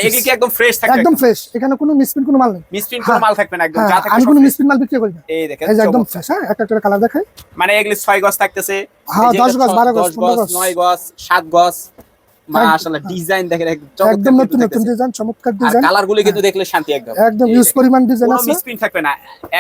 এগুলি কি একদম ফ্রেশ থাকবে? একদম ফ্রেশ, এখানে কোনো মিসপ্রিন্ট কোনো মাল নেই। মিসপ্রিন্ট কোনো মাল থাকবে না একদম, যা থাকে আমি সব কোনো fresh। মিসপ্রিন্ট মাল বিক্রি করি না। এই দেখেন এই যে একদম চমৎকার। ফ্রেশ। হ্যাঁ, একটা একটা কালার দেখাই। মানে এগুলি 6 গজ থাকতেছে, হ্যাঁ, এই যে 10 গজ, 12 গজ, 10 15 গজ, গজ। 9 গজ, 7 গজ। মাশাআল্লাহ ডিজাইন দেখেন একদম নতুন নতুন ডিজাইন, চমৎকার আর ডিজাইন। কালার গুলো কিন্তু দেখলে শান্তি একদম। একদম এই ইউজ দেখেন, পরিমাণ ডিজাইন কোনো আছে, মিসপ্রিন্ট থাকবে না,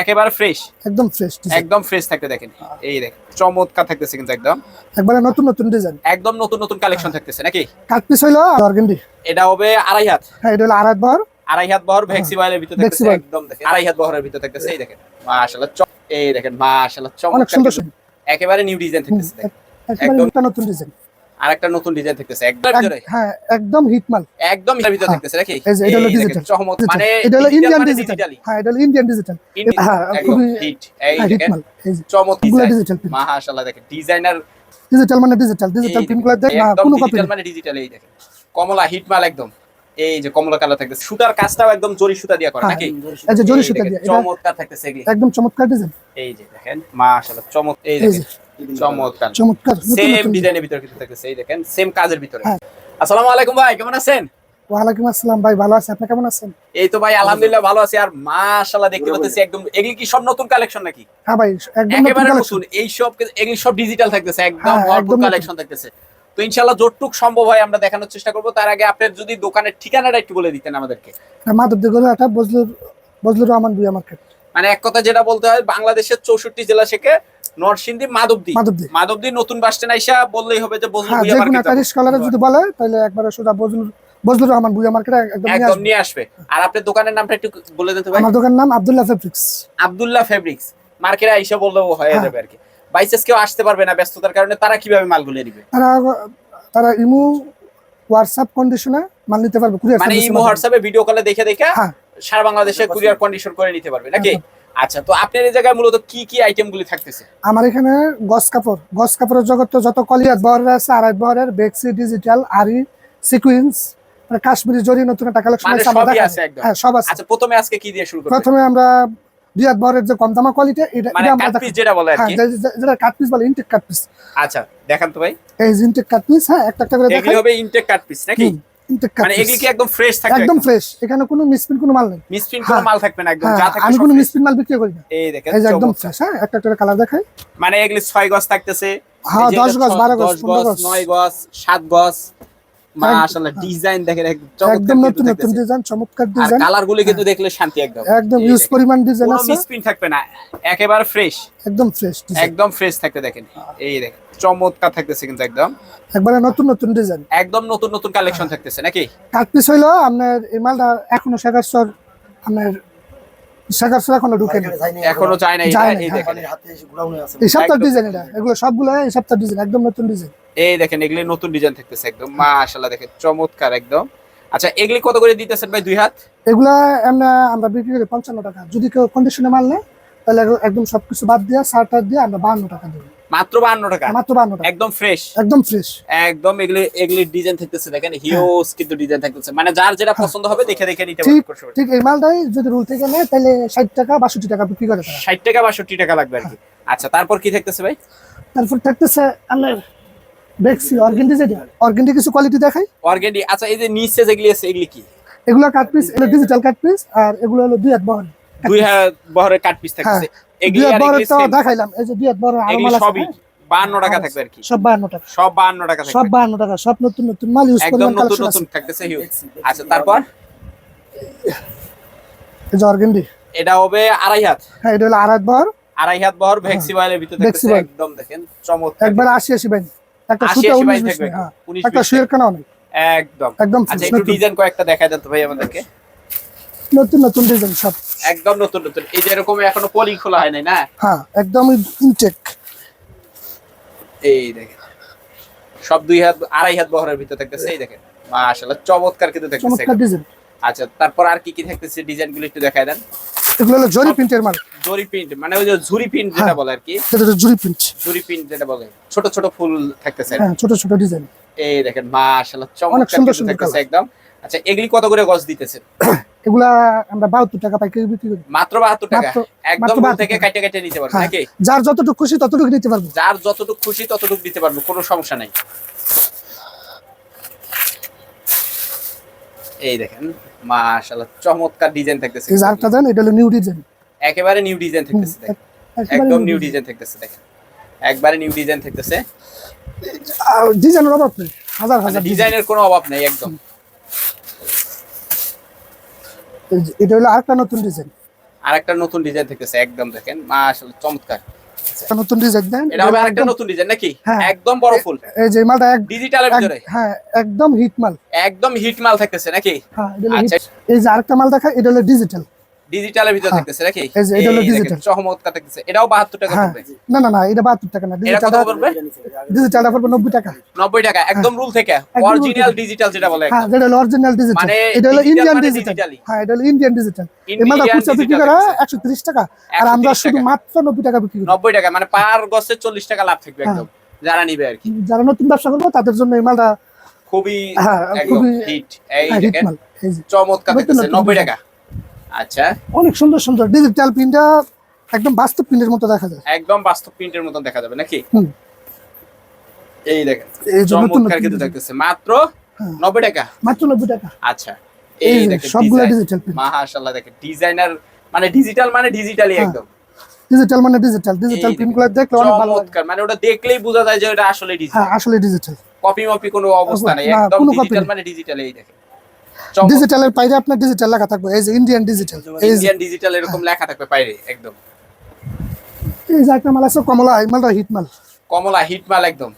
একেবারে ফ্রেশ, একদম ফ্রেশ ডিজাইন, একদম ফ্রেশ থাকতে দেখেন। এই দেখেন চমৎকার থাকতেছে কিন্তু একদম, একবারে নতুন নতুন ডিজাইন, একদম নতুন নতুন কালেকশন থাকতেছে নাকি? কাট পিস হইলো অর্গেন্ডি। এটা হবে 2.5 হাত। হ্যাঁ, এটা হলো আড়াই বহর। 2.5 হাত বহর ভেক্সি বয়েলের ভিতর থাকতেছে ভেক্সি বয়েল। একদম দেখেন 2.5 হাত বহরের ভিতর থাকতেছে। এই দেখেন মাশাআল্লাহ এই দেখেন মাশাআল্লাহ অনেক চমৎকার সুন্দর কিন্তু, একেবারে নিউ ডিজাইন থাকতেছে দেখেন। একবারে একদম একটা নতুন ডিজাইন। আরেকটা নতুন ডিজাইন থাকতেছে একদম ভিতরে, হ্যাঁ, একদম হিট মাল। একদম এর ভিতর থাকতেছে নাকি? এই যে এটা হলো এই দেখেন ডিজিটাল, চমৎকার, মানে এটা হলো digital ইন্ডিয়ান মানে ডিজিটাল। digitally। হ্যাঁ, এটা হলো ইন্ডিয়ান ডিজিটাল। হ্যাঁ, একদম খুবই হিট। এই হিট দেখেন মাল। এই যে চমৎকার ডিজিটাল প্রিন্ট। মাশাআল্লাহ দেখেন ডিজাইনার ডিজিটাল মানে ডিজিটাল প্রিন্ট গুলো দেখ না, একদম কোনো কপি ডিজিটাল মানে ডিজিটাল। এই দেখেন কমলা হিট মাল একদম, এই যে কমলা কালার থাকতেছে, সুতার কাজটাও একদম জরি সুতা দিয়ে করা নাকি? এই যে জরি এই সুতা দেখেন, দিয়ে চমৎকার থাকতেছে এগুলি। একদম চমৎকার ডিজাইন। এই যে দেখেন মাশাআল্লাহ চমৎকার, এই এই দেখেন যে চমৎকার চমৎকার নতুন সেম নতুন ডিজাইনের ভিতর কিন্তু থাকতেছে। এই দেখেন সেম কাজের ভিতরে। হ্যাঁ। আসসালামু আলাইকুম ভাই, কেমন আছেন? ওয়ালাইকুম আসসালাম ভাই, ভালো আছি, আপনি কেমন আছেন? এই তো ভাই আলহামদুলিল্লাহ ভালো আছি। আর মাশাআল্লাহ দেখতে পাচ্ছি একদম, এগুলি কি সব নতুন কালেকশন নাকি? হ্যাঁ ভাই, একদম নতুন একেবারে কালেকশন। নতুন, এই সব এগুলি সব ডিজিটাল থাকতেছে একদম হ্যাঁ, ভরপুর একদম নতুন। কালেকশন থাকতেছে। তো ইনশাআল্লাহ যতটুক সম্ভব হয় আমরা দেখানোর চেষ্টা করব। তার আগে আপনার যদি দোকানের ঠিকানাটা একটু বলে দিতেন আমাদেরকে। মাধবদী গলাটা বজলুর রহমান বুয়া মার্কেট। মানে এক কথা যেটা বলতে হয়, বাংলাদেশের 64 জেলা থেকে নরসিংদী মাধবদী, মাধবদী নতুন বাস স্ট্যান্ড আইসা বললেই হবে যে বজলুর হ্যাঁ, বুয়া যে কোনো মার্কেট। একটা রিস্কালারে যদি বলে তাহলে একবারে সোজা বজলুর রহমান বুয়া মার্কেট একদম নিয়ে একদম আসবে। নিয়ে আসবে। আর আপনার দোকানের নামটা একটু বলে দেন তো ভাই। আমার দোকানের নাম আব্দুল্লাহ ফেব্রিক্স। আব্দুল্লাহ ফেব্রিক্স মার্কেটে আইসা বললেও হয়ে যাবে আর কি। বাইসেস কেউ আসতে পারবে না ব্যস্ততার কারণে, তারা কিভাবে মালগুলো নেবে? তারা ইমো হোয়াটসঅ্যাপ কন্ডিশনে মাল নিতে পারবে, কুরিয়ার মানে সার্ভিসে ইমো হোয়াটসঅ্যাপে ভিডিও কলে দেখে হ্যাঁ, সারা বাংলাদেশে কুরিয়ার কন্ডিশন করে নিতে পারবে নাকি? আচ্ছা, তো আপনার এই জায়গায় মূলত কি কি আইটেমগুলি থাকতেছে? আমার এখানে গস কাপড়ের জগৎ যত কলিয়াত বহরের আছে, আড়াই বহরের, বেক্সি, ডিজিটাল, আরি, সিকুয়েন্স, কাশ্মীরি জরি নতুন একটা কালেকশন মানে আছে আমরা সবই দেখাবো। আছে একদম। হ্যাঁ, সব আছে। আচ্ছা, প্রথমে আজকে কি দিয়ে শুরু করব? প্রথমে আমরা বিয়াত বহরের যে কম দামা কোয়ালিটি, এটা মানে আমরা কাট পিস যেটা বলে আর হ্যাঁ, কি। যেটা কাট পিস বলে, ইনটেক কাট পিস। আচ্ছা, দেখান তো ভাই। এই ইনটেক কাট পিস। হ্যাঁ, একটা একটা করে এগুলি দেখাই। হবে ইনটেক কাট পিস নাকি? ইনটেক কাট মানে পিস এগুলি কি একদম ফ্রেশ থাকবে? একদম ফ্রেশ, এখানে কোনো মিসপ্রিন্ট কোনো মাল নেই। মিসপ্রিন্ট কোনো মাল থাকবে না একদম, যা হ্যাঁ, থাকে আমি সব কোনো fresh। মিসপ্রিন্ট মাল বিক্রি করি না। এই দেখেন এই যে একদম চমৎকার। ফ্রেশ। হ্যাঁ, একটা একটা করে কালার দেখাই। মানে এগুলি 6 গজ থাকতেছে, হ্যাঁ, এই যে 10 গজ, 12 গজ, 10 15 গজ, গজ। 9 গজ, 7 গজ। মাশাআল্লাহ ডিজাইন দেখেন একদম নতুন নতুন ডিজাইন, চমৎকার আর ডিজাইন। কালার গুলো কিন্তু দেখলে শান্তি একদম, একদম ইউজ পরিমাণ ডিজাইন কোনো আছে, মিসপ্রিন্ট থাকবে না, একেবারে ফ্রেশ, একদম ফ্রেশ ডিজাইন, একদম ফ্রেশ থাকতে দেখেন। এই দেখেন চমৎকার থাকতেছে কিন্তু একদম, একবারে নতুন নতুন ডিজাইন, একদম নতুন নতুন কালেকশন থাকতেছে নাকি? কাট পিস হইলো আপনার এই মালটা এখনো শেখারচর, আপনার শেখারচর এখনো ঢুকে না, এখনো যায় না। যায় না, এই হ্যাঁ। দেখেন এই সপ্তাহ একদম। ডিজাইন, এটা এগুলো সবগুলো এই সপ্তাহ ডিজাইন, একদম নতুন ডিজাইন। এই দেখেন এগুলি নতুন ডিজাইন থাকতেছে একদম মাশাআল্লাহ দেখেন চমৎকার একদম। আচ্ছা, এগুলি কত করে দিতেছেন ভাই? 2 হাত এগুলা আমরা বিক্রি করি 55 টাকা। যদি কেউ কন্ডিশনে মাল নেয় তাহলে একদম সবকিছু বাদ দিয়ে সারটার দিয়ে আমরা 52 টাকা দেবো। মাত্র 52 টাকা? মাত্র 52 টাকা, একদম ফ্রেশ, একদম ফ্রেশ। একদম এগুলি ডিজাইন থাকতেছে দেখেন, হিউজ কিন্তু ডিজাইন থাকতেছে। মানে যার যেটা পছন্দ হবে দেখে দেখে নিতে ঠিক পারবে। ঠিক এই মালটাই যদি রুল থেকে নেয় তাহলে 60 টাকা 62 টাকা বিক্রি করে তারা। 60 টাকা 62 টাকা লাগবে আর কি। আচ্ছা, তারপর কি থাকতেছে ভাই? তারপর থাকতেছে আপনার বেক্সি, অর্গেন্ডি, যেটা অর্গেন্ডি কিছু কোয়ালিটি দেখাই। অর্গেন্ডি। আচ্ছা, এই যে নিচে যেগুলি আছে এগুলি কি? এগুলো কাট পিস, এগুলো ডিজিটাল কাট পিস, আর এগুলো হলো দুই হাত বহর। 2 হাত বহরের কাট পিস থাকতেছে। দুই হাত আর বহরের এগুলি তো same? দেখাইলাম, এই যে দুই হাত বহরের আরো এগুলি মাল আছে। সবই 52 টাকা থাকবে আর কি। সব 52 টাকা, সব 52 টাকা থাকবে, সব 52 টাকা, সব নতুন নতুন মাল, ইউজ একদম পরিমাণ নতুন কালেকশন আছে। নতুন থাকতেছে হিউজ। আচ্ছা, তারপর এই যে অর্গেন্ডি, এটা হবে 2.5 হাত। হ্যাঁ, এটা হলো আড়াই বহর, 2.5 হাত বহর ভেক্সি বয়েলের ভিতর ভেক্সি থাকতেছে বয়েল। একদম দেখেন চমৎকার। একবার 80 বাইন, একটা 80 সুতা 19 বাইন 20 থাকবে, হ্যাঁ, 19 একটা 20 শুয়ের কানা অনেক, একদম। একদম আচ্ছা, একটু ডিজাইন কয়েকটা দেখায় দেন তো ভাই আমাদেরকে। নতুন নতুন ডিজাইন সব, একদম নতুন নতুন। এই যে এরকম এখনো পলি খোলা হয় নাই না? হ্যাঁ, একদম ইনটেক। এই দেখেন সব 2 হাত 2.5 হাত বহরের ভিতর থাকতেছে। এই দেখেন মাশাআল্লাহ চমৎকার কিন্তু থাকতেছে। চমৎকার ডিজাইন। আচ্ছা, তারপর আর কি কি থাকতেছে ডিজাইনগুলো একটু দেখায় দেন। এগুলো হলো জরি প্রিন্টের মাল, জরি প্রিন্ট, মানে ওই যে ঝুরি প্রিন্ট যেটা বলে আর কি। এটা হলো জরি প্রিন্ট, জরি প্রিন্ট যেটা বলে, ছোট ছোট ফুল থাকতেছে। হ্যাঁ, ছোট ছোট ডিজাইন। এই দেখেন মাশাআল্লাহ অনেক চমৎকার সুন্দর কিন্তু সুন্দর থাকতেছে কালার। একদম। আচ্ছা, এগুলি কত করে গজ দিতেছেন? এগুলা আমরা 72 টাকা পাইকারি বিক্রি করি। মাত্র 72 টাকা, একদম মাত্র মূল 72 থেকে টাকা। কাটে কাটে নিতে পারবেন হ্যাঁ, নাকি? যার যতটুকু খুশি ততটুকু নিতে পারবো। যার যতটুকু খুশি ততটুকু দিতে পারবো, কোনো সমস্যা নাই। এই দেখেন মাশাআল্লাহ চমৎকার ডিজাইন থাকতেছে। এই যে আরেকটা দেন, এটা হলো নিউ ডিজাইন, একেবারে নিউ ডিজাইন থাকতেছে দেখেন, একদম নিউ ডিজাইন থাকতেছে দেখেন, একবারে নিউ ডিজাইন থাকতেছে। ডিজাইনের অভাব নেই, হাজার হাজার ডিজাইন। ডিজাইনের কোনো অভাব নেই একদম। এটা হলো আরেকটা নতুন ডিজাইন, আরেকটা নতুন ডিজাইন থাকতেছে একদম দেখেন মাশাআল্লাহ চমৎকার। নতুন ডিজাইন দেন, এটা হবে আরেকটা নতুন ডিজাইন নাকি? হ্যাঁ। একদম বড় ফুল, এই যে মালটা ডিজিটালের ভিতরে, হ্যাঁ একদম হিট মাল, একদম হিট মাল থাকতেছে নাকি? হ্যাঁ এটা হলো আচ্ছা hit। এই যে আরেকটা মাল দেখা, এটা হলো ডিজিটাল, ডিজিটালের ভিতরে হ্যাঁ। থাকতেছে নাকি? এই যে এটা হলো এই দেখেন, digital। চমৎকার থাকতেছে। এটাও 72 টাকা হ্যাঁ পড়বে। না না না, এটা 72 টাকা না, এটা কত ডিজিটালটা পড়বে? ডিজিটালটা পড়বে 90 টাকা। 90 টাকা একদম রুল থেকে, একদম rule অরিজিনাল থেকে। ডিজিটাল যেটা বলে হ্যাঁ একদম। যেটা হলো অরিজিনাল ডিজিটাল, মানে এটা হলো digital ইন্ডিয়ান মানে ডিজিটাল, digitally। হ্যাঁ এটা হলো ইন্ডিয়ান ডিজিটাল। এই মালটা Indian খুচরা বিক্রি digital করা থাকতেছে। 130 টাকা, আর আমরা 130 শুধু টাকা। মাত্র 90 টাকা বিক্রি করি। 90 টাকা মানে পার গছে 40 টাকা লাভ থাকবে হ্যাঁ। একদম, যারা নিবে আর কি। যারা নতুন ব্যবসা করবে তাদের জন্য এই মালটা খুবই হ্যাঁ, একদম খুবই হিট। এই হিট দেখেন মাল। এই যে চমৎকার নতুন থাকতেছে নতুন 90 design। টাকা। আচ্ছা অনেক সুন্দর সুন্দর ডিজিটাল প্রিন্টটা একদম বাস্তব প্রিন্টের মতো দেখা যায়। একদম বাস্তব প্রিন্টের মতন দেখা যাবে নাকি? হুম। এই দেখেন এই যে নতুন চমৎকার নতুন কিন্তু design। থাকতেছে মাত্র হ্যাঁ। 90 টাকা। মাত্র 90 টাকা। আচ্ছা এই এই যে দেখেন সবগুলো ডিজাইন, ডিজিটাল প্রিন্ট, মাশাআল্লাহ দেখেন ডিজাইনার মানে ডিজিটালি হ্যাঁ। একদম ডিজিটাল মানে ডিজিটাল এই প্রিন্টগুলো দেখলে অনেক ভালো লাগে। চমৎকার। মানে ওটা দেখলেই বোঝা যায় যে ওটা আসলে হ্যাঁ ডিজিটাল, আসলে ডিজিটাল। কপি মপি কোনো অবস্থা নেই, না, একদম কোনো copy ডিজিটাল নেই। মানে ডিজিটাল। এই দেখেন ডিজিটালের বাইরে আপনার ডিজিটাল লেখা থাকবে, এই যে ইন্ডিয়ান ডিজিটাল, এই যে ইন্ডিয়ান ডিজিটাল এরকম লেখা থাকবে বাইরে একদম। এই যে একটা মাল আছে কমলা, এই মালটা হিট মাল, কমলা হিট মাল একদম।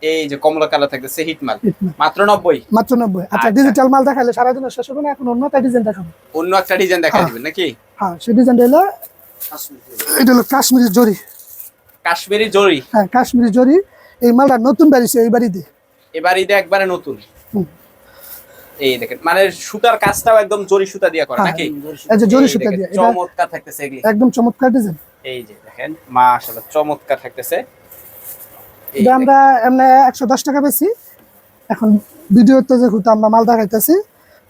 এই যে কমলা কালার থাকতেছে হিট মাল হিট মাল মাত্র 90। মাত্র 90। আচ্ছা আচ্ছা। ডিজিটাল মাল দেখাইলে সারাদিন শেষ হবে না, এখন অন্য একটা ডিজাইন দেখাবো। অন্য একটা ডিজাইন দেখা হ্যাঁ। দিবেন নাকি? হ্যাঁ সেই ডিজাইনটা হলো, এটা হলো কাশ্মীরি জরি, কাশ্মীরি জরি। হ্যাঁ কাশ্মীরি জরি। এই মালটা নতুন বাড়িছে এই বাড়িতে। এবার ঈদে একবারে নতুন। হুম। এই দেখেন মানে সুতার কাজটাও একদম জরি সুতা দিয়ে করা হ্যাঁ, নাকি? এই যে জরি এই সুতা দেখেন, দিয়ে, এটা চমৎকার থাকতেছে এগুলি। একদম চমৎকার ডিজাইন। এই যে দেখেন মাশাআল্লাহ চমৎকার থাকতেছে। এই এটা আমরা এমনি 110 টাকা বেশি। এখন ভিডিওতে যেহেতু আমরা মাল দেখাইতেছি,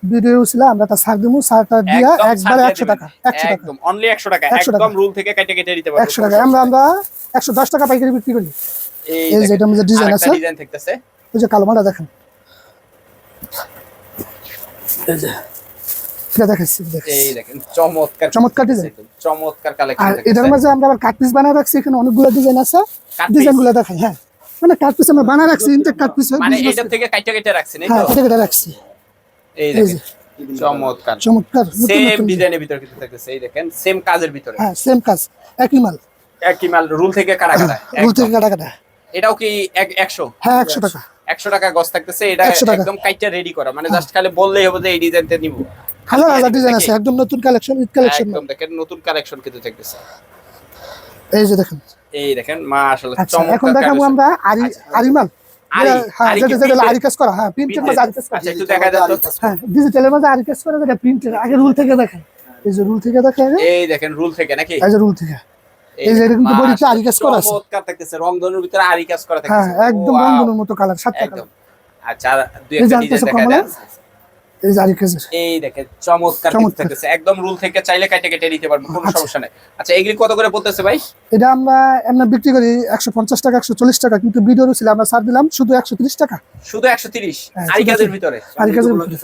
ভিডিও ছিল আমরা তা ছাড় দিমু, ছাড়টা দিয়া একদম একবারে ছাড় 100 দিয়ে টাকা, 100 টাকা, একদম অনলি 100 টাকা 100 টাকা। একদম রুল থেকে কেটে কেটে দিতে পারবো 100 টাকা। আমরা 110 টাকা পাইকারি বিক্রি করি। এই এই যে দেখেন, এটার মধ্যে ডিজাইন আরেকটা আছে, ডিজাইন থাকতেছে। ওই যে কালো মালটা দেখেন, এই যে এটা দেখাচ্ছি, এই দেখেন চমৎকার চমৎকার ডিজাইন। একদম চমৎকার আর কালেকশন এটার মাঝে আমরা আবার কাট পিস বানায় রাখছি, এখানে অনেকগুলো ডিজাইন আছে, Cut piece? ডিজাইনগুলো দেখাই। হ্যাঁ মানে কাট পিস আমরা বানায় রাখছি, ইনটেক কাট পিস, মানে এটা থেকে কাইটা কেটে রাখছেন এই হ্যাঁ তো? এটা কেটে রাখছি। এই এই দেখেন যে চমৎকার চমৎকার নতুন সেম নতুন ডিজাইনের ভিতরে কিন্তু থাকতেছে। এই দেখেন সেম কাজের ভিতরে হ্যাঁ সেম কাজ, একই মাল, একই মাল রুল থেকে কাটা কাটা রুল থেকে একদম। কাটা কাটা। এটাও কি 100? হ্যাঁ 100 টাকা। 100 টাকা গস থাকতেছে। এটা 100 টাকা। একদম কাইটা রেডি করা, মানে জাস্ট খালি বললেই হবে যে এই ডিজাইনটা নিব। হাজার হাজার ডিজাইন আছে, একদম নতুন কালেকশন, ঈদ কালেকশন। একদম দেখেন নতুন কালেকশন কিন্তু থাকতেছে। এই যে দেখেন। এই দেখেন মাশাআল্লাহ আচ্ছা এখন চমৎকার দেখাবো collection। আমরা আরি, আরি মাল। আরি, হ্যাঁ আরি যেটা কি যেটা printed? আরি কাজ করা, হ্যাঁ প্রিন্টের মাঝে আরি কাজ করা। আচ্ছা একটু দেখা যাচ্ছে। হ্যাঁ ডিজিটালের মাঝে আরি কাজ করা, যেটা প্রিন্টের। আগে রুল থেকে দেখাই, এই যে রুল থেকে দেখাই আগে, এই দেখেন রুল থেকে নাকি? এই যে রুল থেকে, এই যে এটা কিন্তু বডিতে আরি কাজ করা আছে। চমৎকার থাকতেছে, রংধনুর ভিতরে আরি কাজ করা হ্যাঁ থাকতেছে। একদম Wow, রংধনুর মতো কালার, 7টা একদম। কালার। আচ্ছা আর দুই এই একটা যে ডিজাইন আরেকটা দেখা কমলা, যায়। এই যে আরি কাজের। এই দেখেন চমৎকার কিন্তু চমৎকার। থাকতেছে, একদম রুল থেকে চাইলে কেটে কেটে নিতে পারবো, কোনো আচ্ছা। সমস্যা নাই। আচ্ছা এগুলি কত করে পড়তেছে ভাই? এটা আমরা এমনি বিক্রি করি 150 টাকা, 140 টাকা, কিন্তু ভিডিও ছিল আমরা ছাড় দিলাম শুধু 130 টাকা। শুধু 130 হ্যাঁ, আরি শুধু কাজের ভিতরে? আরি কাজের ভিতরে।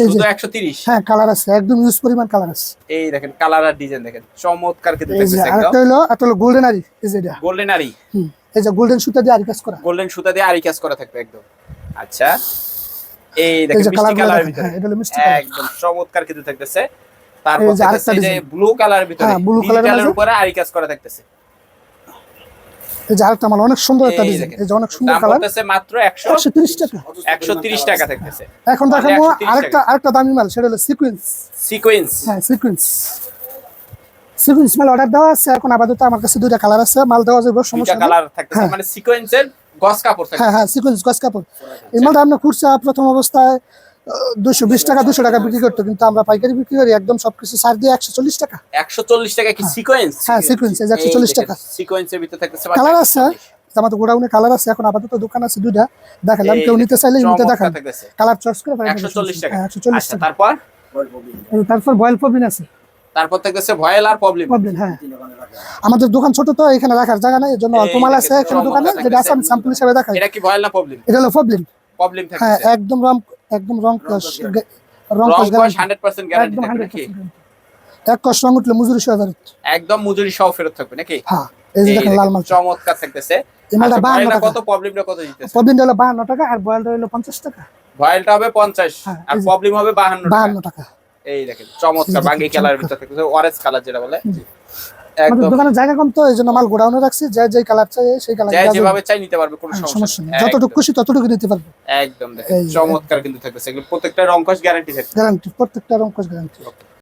এই যে শুধু 130? হ্যাঁ কালার আছে, একদম ইউজ পরিমাণ কালার আছে। এই দেখেন কালার আর ডিজাইন দেখেন চমৎকার কিন্তু এই যে থাকতেছে একদম। আরেকটা হলো, একটা হলো গোল্ডেন আরি, এই যে এটা। গোল্ডেন আরি, এই যে গোল্ডেন সুতা দিয়ে আরি কাজ করা। গোল্ডেন সুতা দিয়ে আরি কাজ করা থাকবে একদম। আচ্ছা এই এই দেখেন যে মিষ্টি কালারগুলো কালারের দেখেন, ভিতরে হ্যাঁ এটা হলো মিষ্টি কালার। একদম চমৎকার কিন্তু থাকতেছে। তারপর এই যে আরেকটা থাকতেছে যে design। ব্লু কালারের ভিতরে, হ্যাঁ, blue colour এর ডিজিটালের মাঝে। উপরে আরি কাজ করা থাকতেছে। এই যে আরেকটা মাল অনেক সুন্দর একটা এই ডিজাইন, দেখেন। এই যে অনেক সুন্দর দাম কালার, পড়তেছে মাত্র 130 টাকা। 130 টাকা থাকতেছে। এখন মানে দেখাবো 130 আরেকটা আরেকটা দামি মাল, সেটা হলো সিকোয়েন্স। সিকোয়েন্স। হ্যাঁ সিকোয়েন্স, সিকোয়েন্স মাল অর্ডার দেওয়া আছে। এখন আপাতত আমার কাছে দুইটা কালার আছে, মাল দেওয়া যাবে, দুইটা সমস্যা নেই। কালার থাকতেছে, হ্যাঁ। মানে সিকোয়েন্সের গস কাপড় থাকবে। হ্যাঁ হ্যাঁ সিকোয়েন্স গস কাপড়। এই মালটা আমরা খুচরা প্রথম অবস্থায় 220 টাকা 200 টাকা বিক্রি করতো, কিন্তু আমরা পাইকারি বিক্রি করি একদম সবকিছু ছাড় দিয়ে 140 টাকা। 140 টাকা কি সিকোয়েন্স? হ্যাঁ সিকোয়েন্স, এই যে 140 টাকা। সিকোয়েন্সের ভিতরে থাকতেছে কালার আছে, আমাদের গোডাউনে কালার আছে। এখন আপাতত দোকান আছে দুইটা, দেখালাম, এই কেউ নিতে চাইলে নিতে চমৎকার দেখান, থাকতেছে। কালার চয়েস করে পাবেন। 140 টাকা। হ্যাঁ 140 আচ্ছা টাকা। তারপর তারপর বয়েল পবিন আছে, তারপর থাকতেছে ভয়েল আর প্রবলেম। প্রবলেম। হ্যাঁ আমাদের দোকান ছোট তো এখানে রাখার জায়গা নাই, এর জন্য অল্প মাল আছে এখানে দোকানে, যেটা আছে আমি স্যাম্পল হিসেবে দেখাই। এটা কি ভয়েল না প্রবলেম? এটা হলো প্রবলেম। প্রবলেম হ্যাঁ থাকতেছে। একদম রং একদম রং কস রং কস গ্যারান্টি 100% গ্যারান্টি একদম থাকবে নাকি 100% এক কস রং উঠলে মজুরি সহ ফেরত। একদম মজুরি সহ ফেরত থাকবে নাকি? হ্যাঁ এই যে দেখেন লাল মাল চমৎকার থাকতেছে। এই মালটা আচ্ছা, 52 ভয়েলটা টাকা। কত, প্রবলেমটা কত দিতেছে? প্রবলেমটা হলো 52 টাকা আর বয়েলটা হলো 50 টাকা। ভয়েলটা হবে 50 হ্যাঁ, আর এই যে প্রবলেম হবে 52 টাকা। 52 টাকা। এই দেখেন চমৎকার বাঙ্গি কালারের ভিতর থাকতেছে, অরেঞ্জ কালার যেটা বলে। আমাদের একদম দোকানে জায়গা কম তো এইজন্য মাল গোডাউনে রাখছি, যে কালার চাই সেই কালার যে যেভাবে চাই নিতে পারবে, কোনো সমস্যা সমস্যা নেই, নেই। যতটুকু খুশি ততটুকু নিতে পারবে। একদম দেখেন চমৎকার কিন্তু থাকতেছে, এগুলো প্রত্যেকটা রং কস গ্যারান্টি থাকবে। গ্যারান্টি, প্রত্যেকটা রং কস গ্যারান্টি।